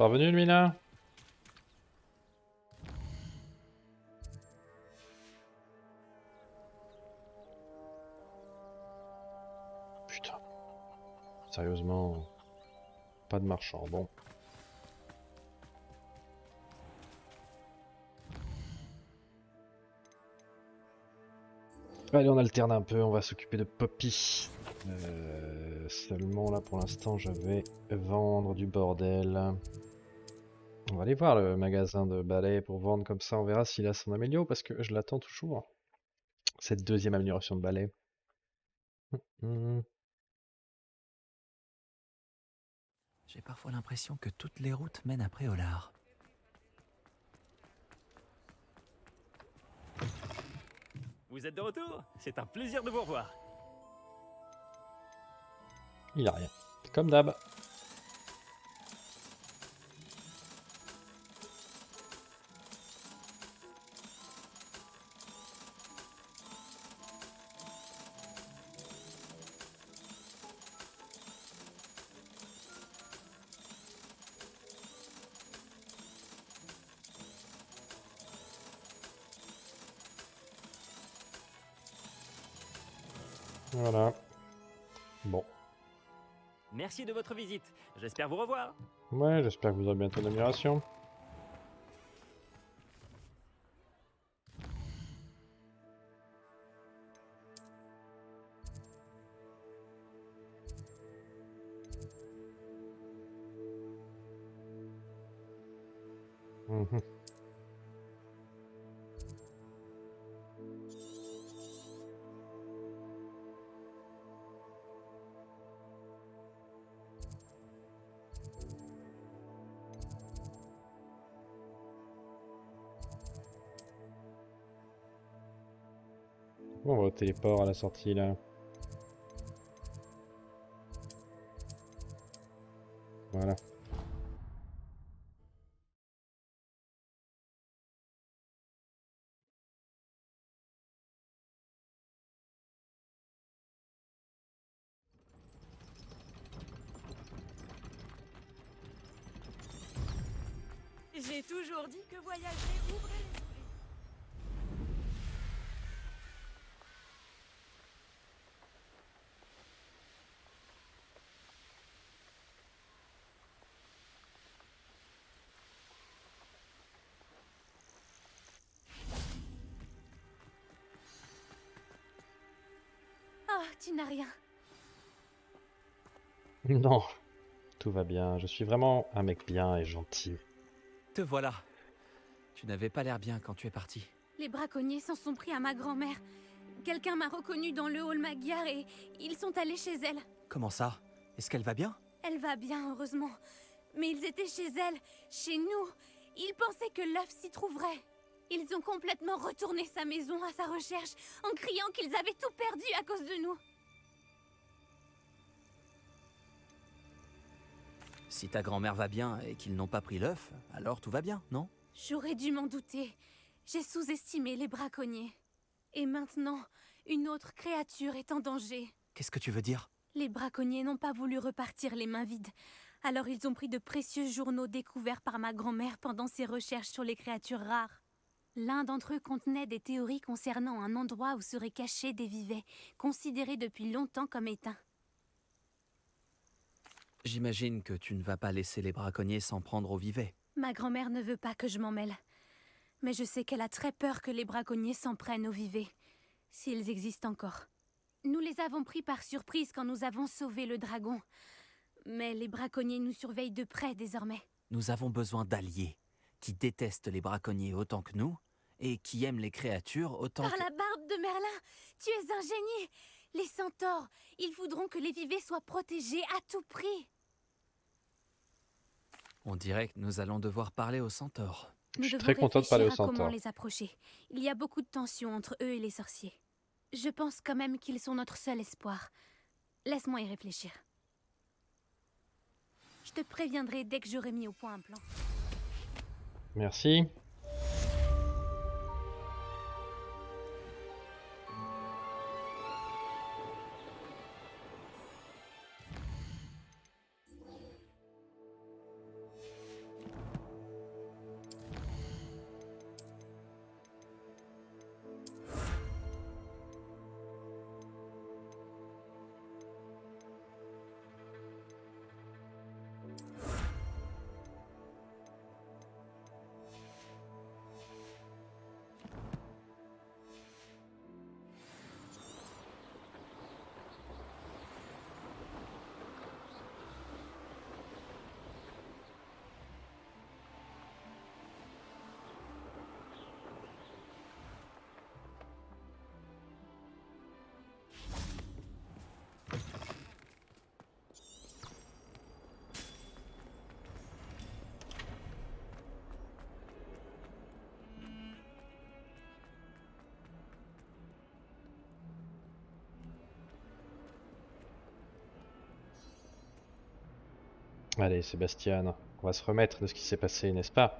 Parvenu, lui, là? Putain. Sérieusement. Pas de marchand, bon. Allez, on alterne un peu, on va s'occuper de Poppy. Seulement, là, pour l'instant, je vais vendre du bordel. On va aller voir le magasin de balais pour vendre comme ça, on verra s'il a son améliore, parce que je l'attends toujours. Cette deuxième amélioration de balai. J'ai parfois l'impression que toutes les routes mènent à Préolard. Vous êtes de retour? C'est un plaisir de vous revoir. Il a rien. Comme d'hab. Voilà. Bon. Merci de votre visite. J'espère vous revoir. Ouais, j'espère que vous aurez bientôt une amélioration. Mhm. Bon, on va au téléport à la sortie là. Voilà. J'ai toujours dit que voyager ouvrait l'esprit. Ah, tu n'as rien. Non, tout va bien. Je suis vraiment un mec bien et gentil. Te voilà. Tu n'avais pas l'air bien quand tu es parti. Les braconniers s'en sont pris à ma grand-mère. Quelqu'un m'a reconnue dans le hall Magyar et ils sont allés chez elle. Comment ça? Est-ce qu'elle va bien? Elle va bien, heureusement. Mais ils étaient chez elle, chez nous. Ils pensaient que l'œuf s'y trouverait. Ils ont complètement retourné sa maison à sa recherche en criant qu'ils avaient tout perdu à cause de nous. Si ta grand-mère va bien et qu'ils n'ont pas pris l'œuf, alors tout va bien, non? J'aurais dû m'en douter. J'ai sous-estimé les braconniers. Et maintenant, une autre créature est en danger. Qu'est-ce que tu veux dire? Les braconniers n'ont pas voulu repartir les mains vides. Alors ils ont pris de précieux journaux découverts par ma grand-mère pendant ses recherches sur les créatures rares. L'un d'entre eux contenait des théories concernant un endroit où seraient cachés des vivets, considérés depuis longtemps comme éteints. J'imagine que tu ne vas pas laisser les braconniers s'en prendre au vivet. Ma grand-mère ne veut pas que je m'en mêle. Mais je sais qu'elle a très peur que les braconniers s'en prennent aux vivets, s'ils existent encore. Nous les avons pris par surprise quand nous avons sauvé le dragon. Mais les braconniers nous surveillent de près désormais. Nous avons besoin d'alliés, qui détestent les braconniers autant que nous, et qui aiment les créatures autant Par que... la barbe de Merlin, tu es un génie! Les centaures, ils voudront que les vivets soient protégés à tout prix. On dirait que nous allons devoir parler aux centaures. Nous Je suis devons très content de parler aux réfléchir à comment centaures. les approcher. Il y a beaucoup de tension entre eux et les sorciers. Je pense quand même qu'ils sont notre seul espoir. Laisse-moi y réfléchir. Je te préviendrai dès que j'aurai mis au point un plan. Merci. Allez, Sébastien, on va se remettre de ce qui s'est passé, n'est-ce pas?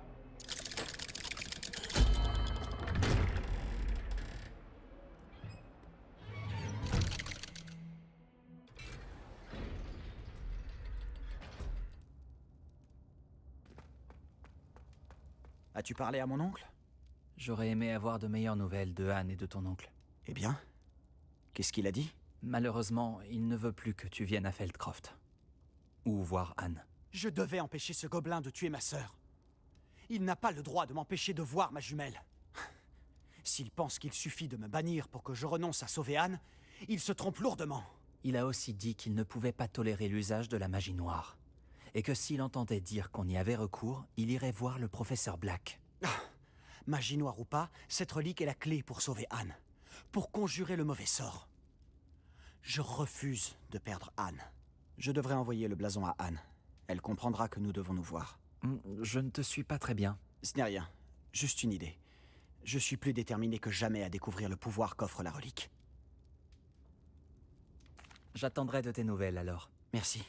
As-tu parlé à mon oncle? J'aurais aimé avoir de meilleures nouvelles de Anne et de ton oncle. Eh bien, qu'est-ce qu'il a dit? Malheureusement, il ne veut plus que tu viennes à Feldcroft. Ou voir Anne. Je devais empêcher ce gobelin de tuer ma sœur. Il n'a pas le droit de m'empêcher de voir ma jumelle. S'il pense qu'il suffit de me bannir pour que je renonce à sauver Anne, il se trompe lourdement. Il a aussi dit qu'il ne pouvait pas tolérer l'usage de la magie noire. Et que s'il entendait dire qu'on y avait recours, il irait voir le professeur Black. Magie noire ou pas, cette relique est la clé pour sauver Anne. Pour conjurer le mauvais sort. Je refuse de perdre Anne. Je devrais envoyer le blason à Anne. Elle comprendra que nous devons nous voir. Je ne te suis pas très bien. Ce n'est rien. Juste une idée. Je suis plus déterminé que jamais à découvrir le pouvoir qu'offre la relique. J'attendrai de tes nouvelles alors. Merci.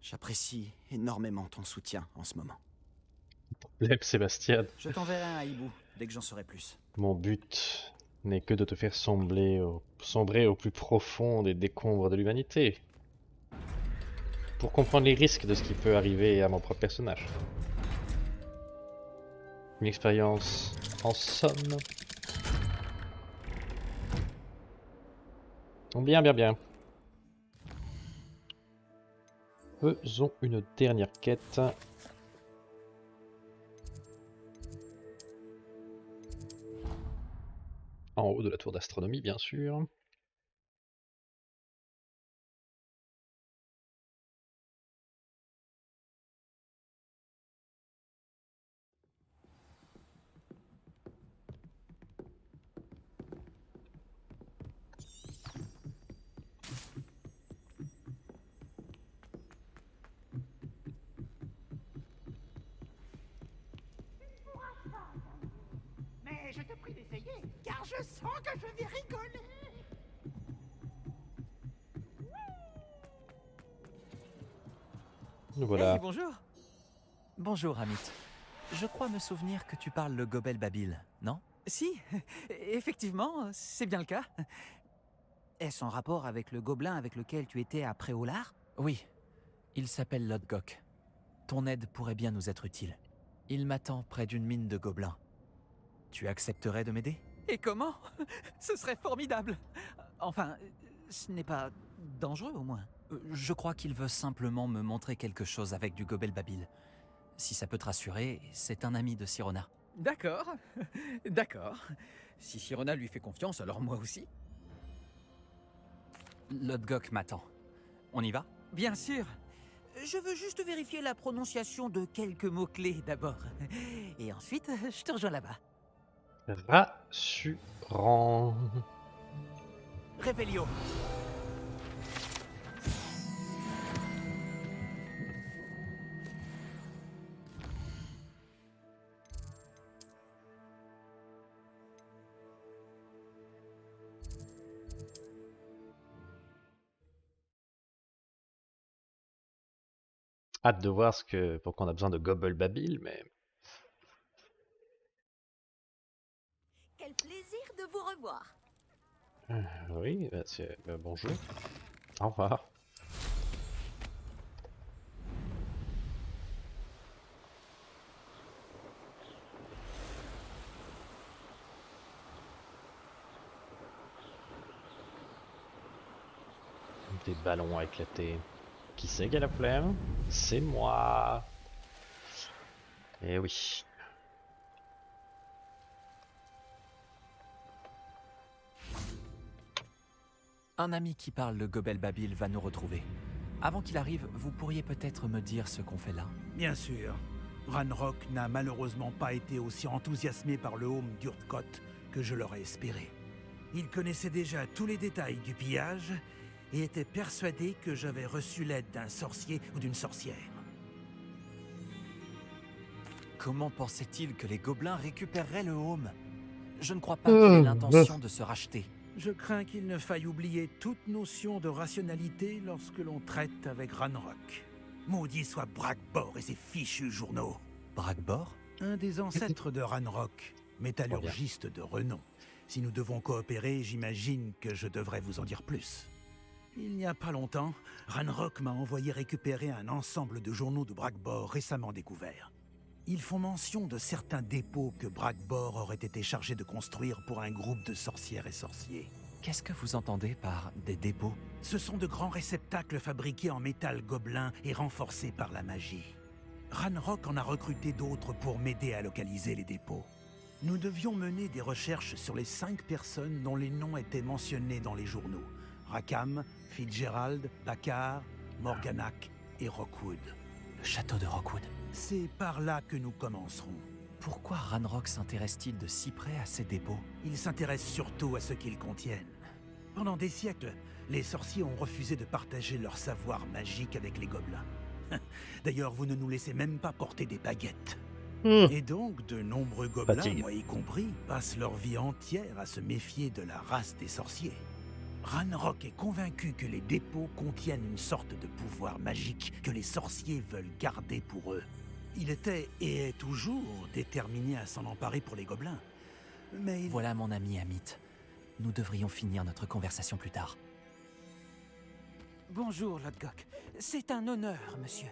J'apprécie énormément ton soutien en ce moment. Lève, Sébastien. Je t'enverrai un hibou dès que j'en saurai plus. Mon but n'est que de te faire sombrer au plus profond des décombres de l'humanité. Pour comprendre les risques de ce qui peut arriver à mon propre personnage. Une expérience en somme. Bien, bien, bien. Faisons une dernière quête. En haut de la tour d'astronomie, bien sûr. Mais je te prie d'essayer, car je sens que je vais rigoler. Voilà. Hey, bonjour. Bonjour, Amit. Je crois me souvenir que tu parles le Gobel Babil, non? Si, effectivement, c'est bien le cas. Est-ce en rapport avec le gobelin avec lequel tu étais à Préolard? Oui. Il s'appelle Lodgok. Ton aide pourrait bien nous être utile. Il m'attend près d'une mine de gobelins. Tu accepterais de m'aider? Et comment? Ce serait formidable. Enfin, ce n'est pas dangereux au moins. Je crois qu'il veut simplement me montrer quelque chose avec du Gobel Babil. Si ça peut te rassurer, c'est un ami de Sirona. D'accord, d'accord. Si Sirona lui fait confiance, alors moi aussi. Lodgok m'attend. On y va? Bien sûr. Je veux juste vérifier la prononciation de quelques mots-clés d'abord. Et ensuite, je te rejoins là-bas. Rassurant. Revelio. Hâte de voir pourquoi on a besoin de Gobble Babil, mais Quel plaisir de vous revoir. oui, bonjour. Au revoir. Des ballons à éclater. Qui c'est qui a la flemme? C'est moi. Eh oui. Un ami qui parle le Gobel Babil va nous retrouver. Avant qu'il arrive, vous pourriez peut-être me dire ce qu'on fait là. Bien sûr. Ranrock n'a malheureusement pas été aussi enthousiasmé par le home d'Urtkot que je l'aurais espéré. Il connaissait déjà tous les détails du pillage et était persuadé que j'avais reçu l'aide d'un sorcier ou d'une sorcière. Comment pensait-il que les gobelins récupéreraient le home? Je ne crois pas qu'il ait l'intention de se racheter. Je crains qu'il ne faille oublier toute notion de rationalité lorsque l'on traite avec Ranrock. Maudit soit Bragbor et ses fichus journaux. Bragbor? Un des ancêtres de Ranrock, métallurgiste de renom. Si nous devons coopérer, j'imagine que je devrais vous en dire plus. Il n'y a pas longtemps, Ranrock m'a envoyé récupérer un ensemble de journaux de Bragbor récemment découverts. Ils font mention de certains dépôts que Bragbor aurait été chargé de construire pour un groupe de sorcières et sorciers. Qu'est-ce que vous entendez par des dépôts? Ce sont de grands réceptacles fabriqués en métal gobelin et renforcés par la magie. Ranrock en a recruté d'autres pour m'aider à localiser les dépôts. Nous devions mener des recherches sur les 5 personnes dont les noms étaient mentionnés dans les journaux. Rackham, Fitzgerald, Bakar, Morganac et Rockwood. Le château de Rockwood. C'est par là que nous commencerons. Pourquoi Ranrock s'intéresse-t-il de si près à ces dépôts? Ils s'intéressent surtout à ce qu'ils contiennent. Pendant des siècles, les sorciers ont refusé de partager leur savoir magique avec les gobelins. D'ailleurs, vous ne nous laissez même pas porter des baguettes. Et donc, de nombreux gobelins, Fatigue. moi y compris, passent leur vie entière à se méfier de la race des sorciers. Ranrock est convaincu que les dépôts contiennent une sorte de pouvoir magique que les sorciers veulent garder pour eux. Il était, et est toujours, déterminé à s'en emparer pour les gobelins. Mais Voilà mon ami Amit. Nous devrions finir notre conversation plus tard. Bonjour, Lodgok. C'est un honneur, monsieur.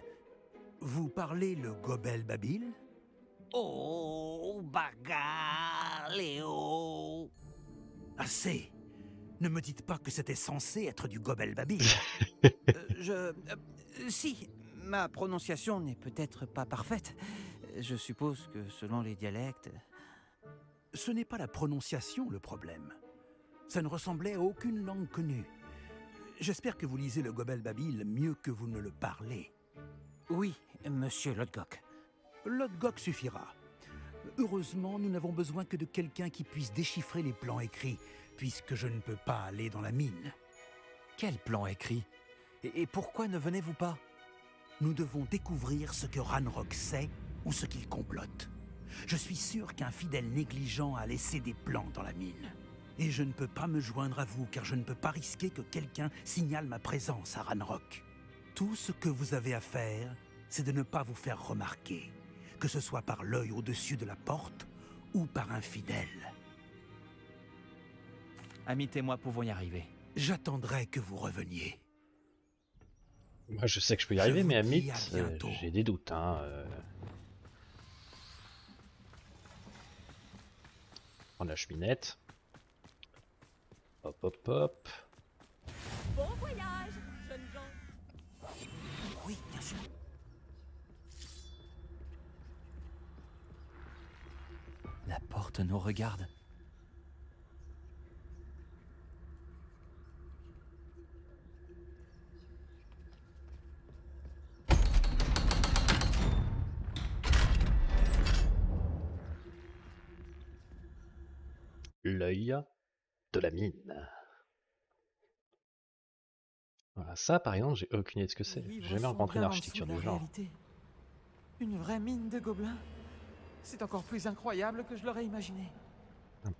vous parlez le Gobel Babil? Oh, bagarre, Léo. Assez! Ne me dites pas que c'était censé être du Gobel Babil. Si, ma prononciation n'est peut-être pas parfaite. Je suppose que selon les dialectes... Ce n'est pas la prononciation le problème. Ça ne ressemblait à aucune langue connue. J'espère que vous lisez le Gobel Babil mieux que vous ne le parlez. Oui, monsieur Lodgok. Lodgok suffira. Heureusement, nous n'avons besoin que de quelqu'un qui puisse déchiffrer les plans écrits, puisque je ne peux pas aller dans la mine. Quel plan écrit? Et pourquoi ne venez-vous pas? Nous devons découvrir ce que Ranrock sait ou ce qu'il complote. Je suis sûr qu'un fidèle négligent a laissé des plans dans la mine. Et je ne peux pas me joindre à vous, car je ne peux pas risquer que quelqu'un signale ma présence à Ranrock. Tout ce que vous avez à faire, c'est de ne pas vous faire remarquer, que ce soit par l'œil au-dessus de la porte ou par un fidèle. Amit et moi pouvons y arriver. J'attendrai que vous reveniez. Moi, je sais que je peux y Je arriver, vous mais dis Amit, à bientôt. j'ai des doutes. Hein, Prendre la cheminette. Hop, hop, hop. Bon voyage, jeunes gens. Oui, bien sûr. La porte nous regarde. L'œil de la mine. Voilà, ça par exemple, j'ai aucune idée de ce que c'est. Les J'ai livres jamais sont rencontré une bien en architecture dessous de du la genre. réalité. Une vraie mine de gobelins. C'est encore plus incroyable que je l'aurais imaginé.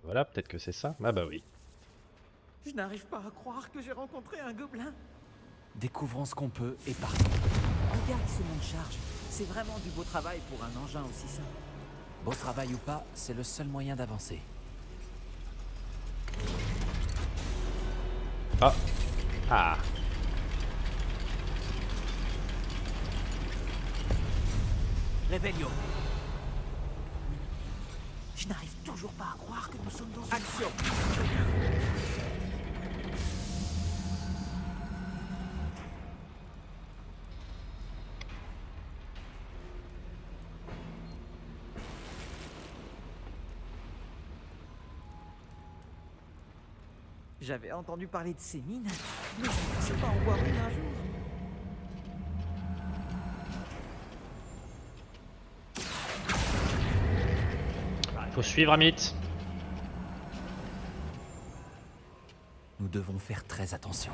Voilà, peut-être que c'est ça. Ah bah oui. Je n'arrive pas à croire que j'ai rencontré un gobelin. Découvrons ce qu'on peut et partons. Regarde ce monde charge. C'est vraiment du beau travail pour un engin aussi simple. Beau travail ou pas, c'est le seul moyen d'avancer. Ah. Ah. Réveillon. Je n'arrive toujours pas à croire que nous sommes dans une... Action. J'avais entendu parler de ces mines, mais je ne pensais pas en voir une un jour. Faut suivre Amit. Nous devons faire très attention.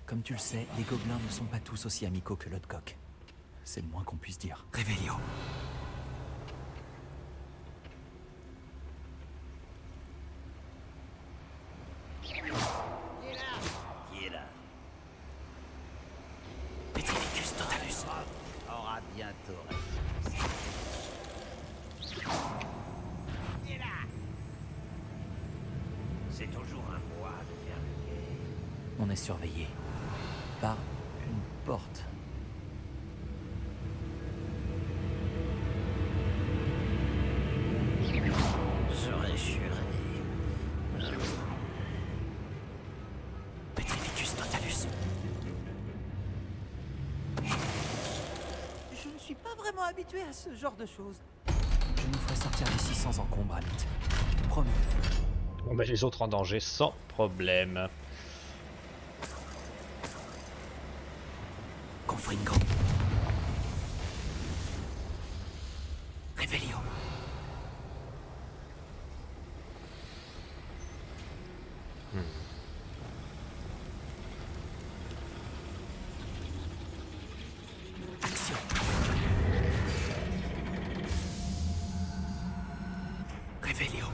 Comme tu le sais, les gobelins ne sont pas tous aussi amicaux que Lodgok. C'est le moins qu'on puisse dire. Réveillon. Qui est là? Petrificus totalus. C'est toujours un mois de faire le guet. On est surveillé par une porte. Petrificus totalus. Je ne suis pas vraiment habitué à ce genre de choses. Je nous ferai sortir d'ici sans encombre, Amit. Promis. On met les autres en danger sans problème. Confringo. Revelio. Action. Revelio.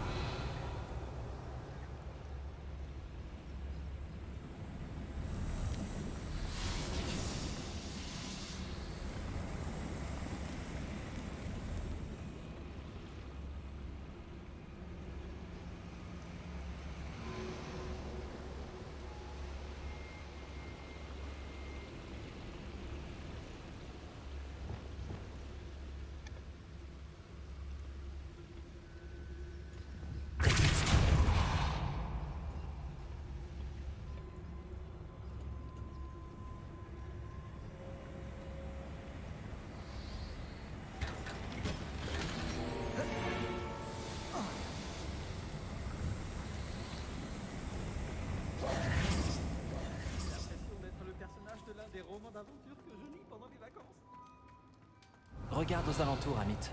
Regarde aux alentours, Amit.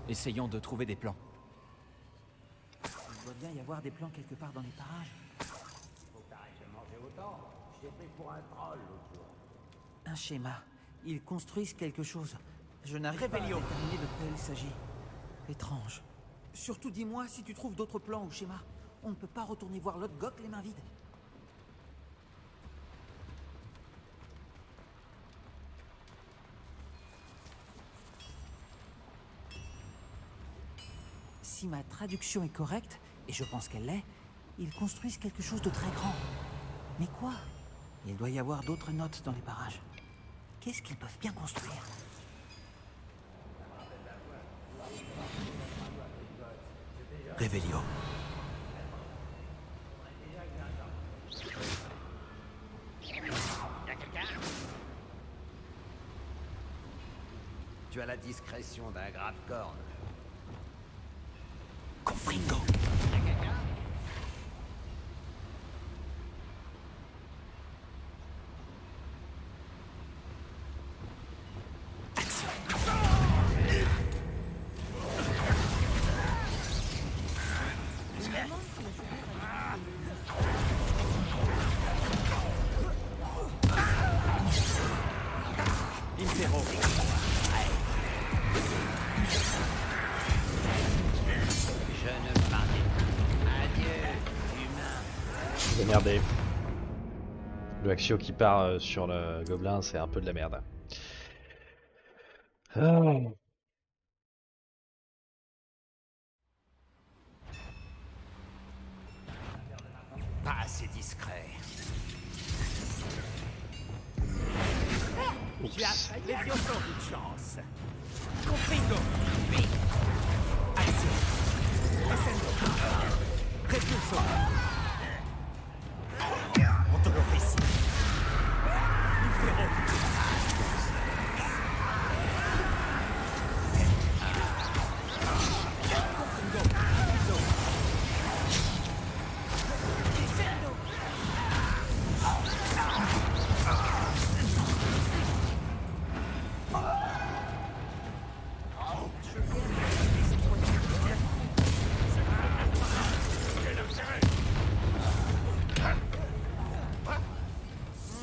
Essayons de trouver des plans. Il doit bien y avoir des plans quelque part dans les parages. Faut que t'arrêtes de manger autant. Je t'ai pris pour un troll l'autre jour. Un schéma. Ils construisent quelque chose. Je n'arrive pas à déterminer de quoi il s'agit. Étrange. Surtout dis-moi si tu trouves d'autres plans ou schémas. On ne peut pas retourner voir l'autre Gok les mains vides. Si ma traduction est correcte, et je pense qu'elle l'est, ils construisent quelque chose de très grand. Mais quoi? Il doit y avoir d'autres notes dans les parages. Qu'est-ce qu'ils peuvent bien construire? Revelio. Y'a quelqu'un? Tu as la discrétion d'un grave-corne. Confringo. Y'a quelqu'un? Impero. Je ne parlais pas. Adieu, humain. Démerdé. Le Axio qui part sur le gobelin, c'est un peu de la merde. Ah. Pas assez discret. Tu as les vieux sans bout de chance. Confringo. Vite. Action. Ascendo. Repulso. On te le récite.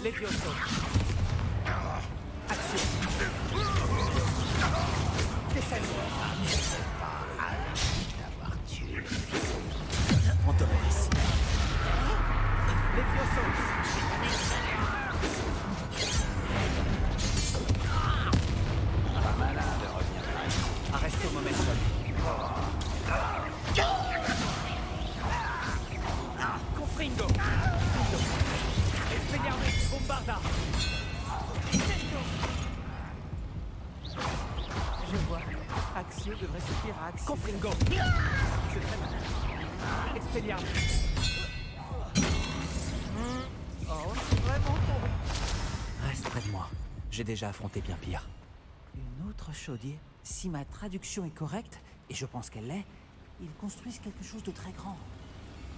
Levioso. Action. Descendo. D'avoir tué. On te le récite. Levioso. Pas malin de revenir là. Arresto momentum. Confringo. Expelliarmus Bombarda. Je vois. Axio devrait suffire à Axio. Confringo. C'est très malin. Expelliarmus. Oh, c'est vraiment trop. Reste près de moi. J'ai déjà affronté bien pire. Une autre chaudière. Si ma traduction est correcte, et je pense qu'elle l'est, ils construisent quelque chose de très grand.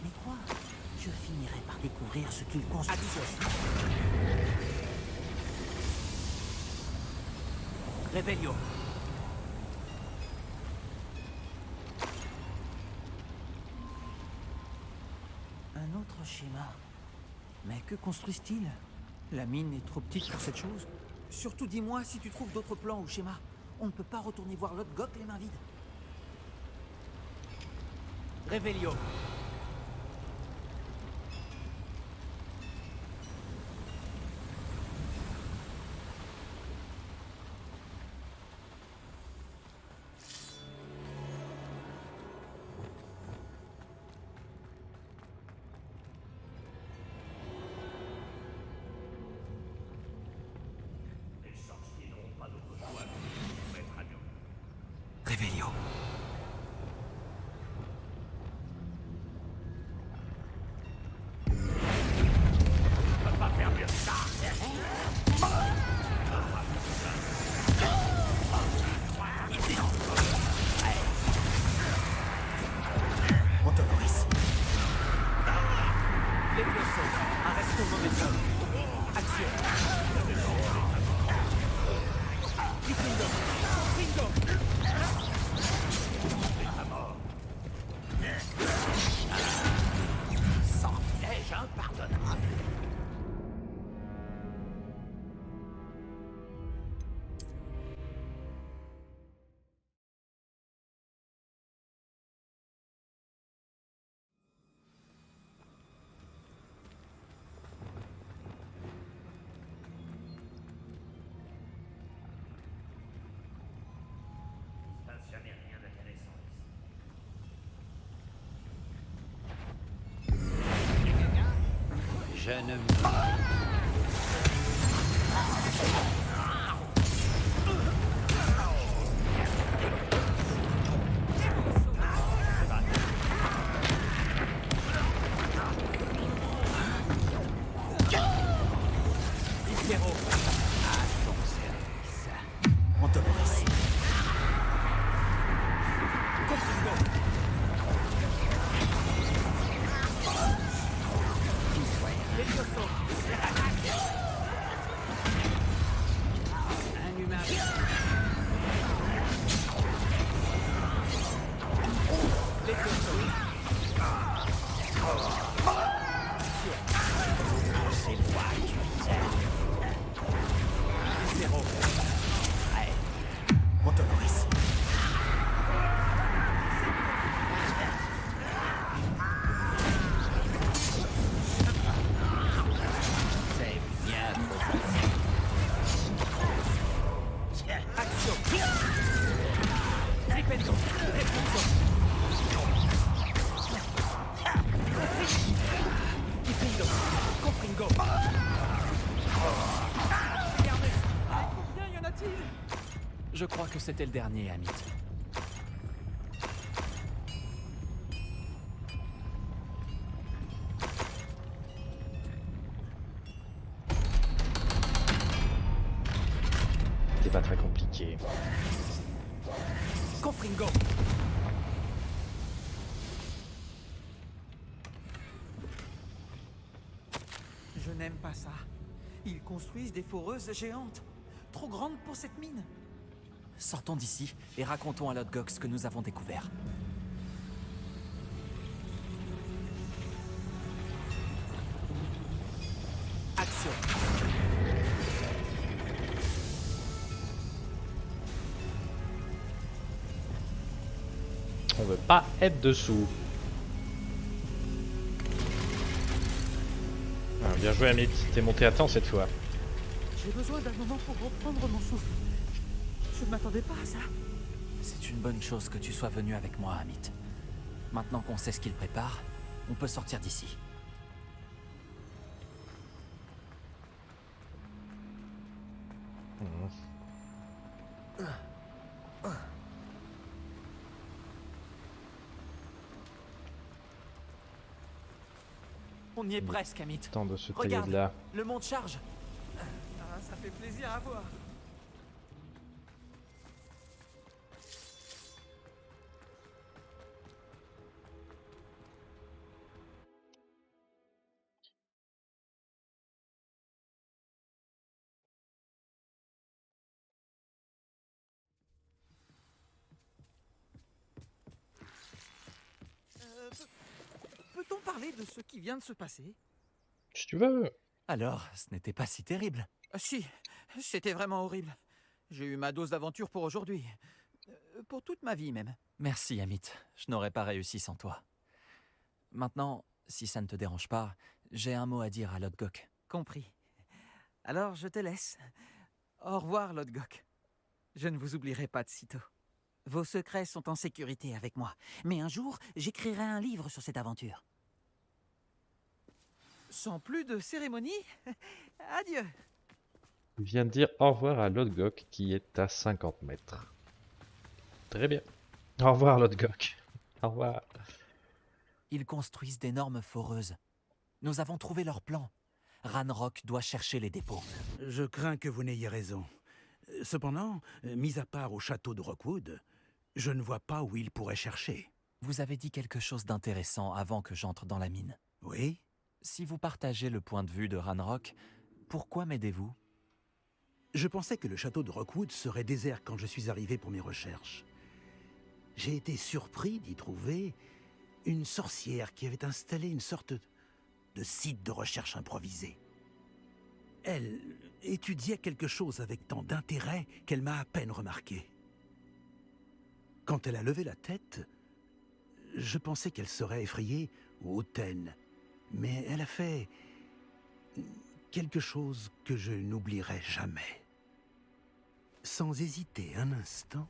Mais quoi? Je finirai par découvrir ce qu'ils construisent. Revelio. Un autre schéma. Mais que construisent-ils? La mine est trop petite pour cette chose. Surtout dis-moi si tu trouves d'autres plans ou schémas. On ne peut pas retourner voir Lodgok les mains vides. Revelio. Revelio. On t'autorise. Levioso. Arresto momentum. Action. Confringo. Confringo. Sortilège impardonnable. Ça, jamais rien d'intéressant ici. Je ne On t'autorise. un humain. C'est moi qui On t'autorise. C'est bien trop facile. Action. Tripendo. Repulso. Confringo. Confringo. Combien y en a-t-il? Je crois que c'était le dernier, Amit. C'est pas très compliqué. Confringo. Je n'aime pas ça. Ils construisent des foreuses géantes. Trop grandes pour cette mine. Sortons d'ici et racontons à Lodgok ce que nous avons découvert. Action. On veut pas être dessous. Ah, bien joué, Amit. T'es monté à temps cette fois. J'ai besoin d'un moment pour reprendre mon souffle. Je ne m'attendais pas à ça. C'est une bonne chose que tu sois venu avec moi, Amit. Maintenant qu'on sait ce qu'il prépare, on peut sortir d'ici. On y est Il est presque, Amit. Temps de se tailler Regarde, de là. le monde charge. Ah, ça fait plaisir à voir. Peut-on parler de ce qui vient de se passer? Si tu veux. Alors, ce n'était pas si terrible. Si, c'était vraiment horrible. J'ai eu ma dose d'aventure pour aujourd'hui. Pour toute ma vie même. Merci, Amit. Je n'aurais pas réussi sans toi. Maintenant, si ça ne te dérange pas, j'ai un mot à dire à Lodgok. Compris. Alors je te laisse. Au revoir, Lodgok. Je ne vous oublierai pas de sitôt. Vos secrets sont en sécurité avec moi. Mais un jour, j'écrirai un livre sur cette aventure. Sans plus de cérémonie, adieu. Il vient de dire au revoir à Lodgok qui est à 50 mètres. Très bien. Au revoir Lodgok. Au revoir. Ils construisent d'énormes foreuses. Nous avons trouvé leur plan. Ranrock doit chercher les dépôts. Je crains que vous n'ayez raison. Cependant, mis à part au château de Rockwood, je ne vois pas où il pourrait chercher. Vous avez dit quelque chose d'intéressant avant que j'entre dans la mine. Oui? Si vous partagez le point de vue de Ranrock, pourquoi m'aidez-vous? Je pensais que le château de Rockwood serait désert quand je suis arrivé pour mes recherches. J'ai été surpris d'y trouver une sorcière qui avait installé une sorte de site de recherche improvisé. Elle étudiait quelque chose avec tant d'intérêt qu'elle m'a à peine remarqué. Quand elle a levé la tête, je pensais qu'elle serait effrayée ou hautaine, mais elle a fait quelque chose que je n'oublierai jamais. Sans hésiter un instant,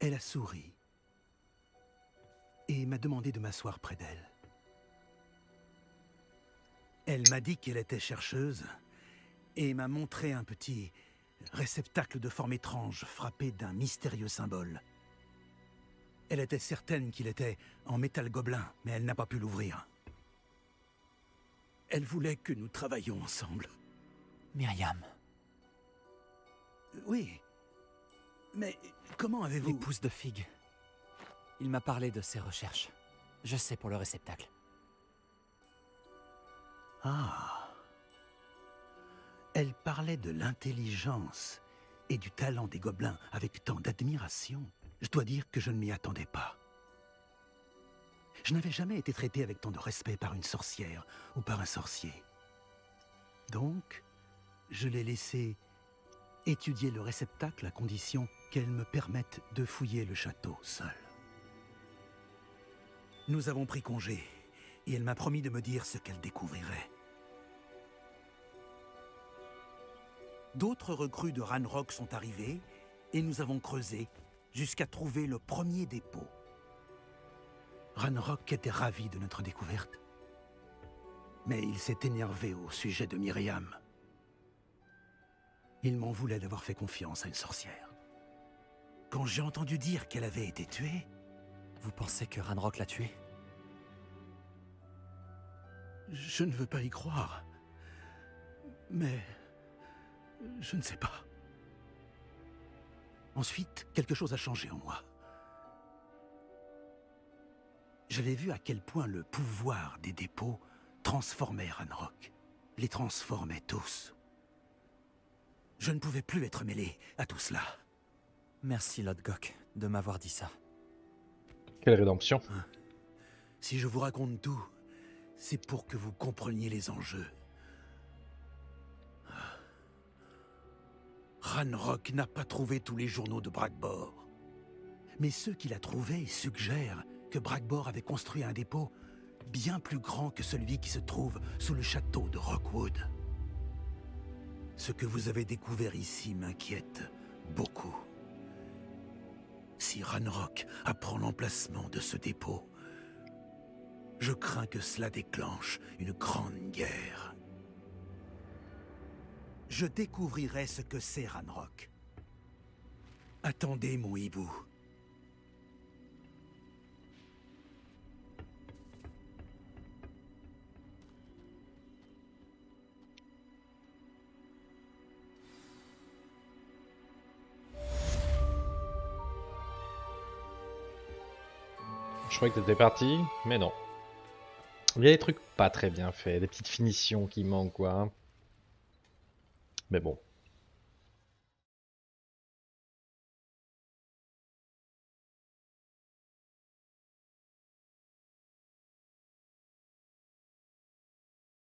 elle a souri et m'a demandé de m'asseoir près d'elle. Elle m'a dit qu'elle était chercheuse et m'a montré un petit réceptacle de forme étrange frappé d'un mystérieux symbole. Elle était certaine qu'il était en métal gobelin, mais elle n'a pas pu l'ouvrir. Elle voulait que nous travaillions ensemble. Myriam, Oui, mais comment avez-vous... l'épouse de Fig. Il m'a parlé de ses recherches. Je sais pour le réceptacle. Ah. Elle parlait de l'intelligence et du talent des gobelins avec tant d'admiration. Je dois dire que je ne m'y attendais pas. Je n'avais jamais été traité avec tant de respect par une sorcière ou par un sorcier. Donc, je l'ai laissé étudier le réceptacle à condition qu'elle me permette de fouiller le château seule. Nous avons pris congé et elle m'a promis de me dire ce qu'elle découvrirait. D'autres recrues de Ranrock sont arrivées et nous avons creusé jusqu'à trouver le premier dépôt. Ranrock était ravi de notre découverte, mais il s'est énervé au sujet de Myriam. Il m'en voulait d'avoir fait confiance à une sorcière. Quand j'ai entendu dire qu'elle avait été tuée... Vous pensez que Ranrock l'a tuée? Je ne veux pas y croire, mais je ne sais pas. Ensuite, quelque chose a changé en moi. J'avais vu à quel point le pouvoir des dépôts transformait Ranrock, les transformait tous. Je ne pouvais plus être mêlé à tout cela. Merci, Lodgok, de m'avoir dit ça. Quelle rédemption. Si je vous raconte tout, c'est pour que vous compreniez les enjeux. Ranrock n'a pas trouvé tous les journaux de Bragbor. Mais ceux qu'il a trouvés suggèrent que Bragbor avait construit un dépôt bien plus grand que celui qui se trouve sous le château de Rockwood. Ce que vous avez découvert ici m'inquiète beaucoup. Si Ranrock apprend l'emplacement de ce dépôt, je crains que cela déclenche une grande guerre. Je découvrirai ce que c'est Ranrock. Attendez, mon hibou. Je croyais que t'étais parti, mais non. Il y a des trucs pas très bien faits, des petites finitions qui manquent quoi. Mais bon.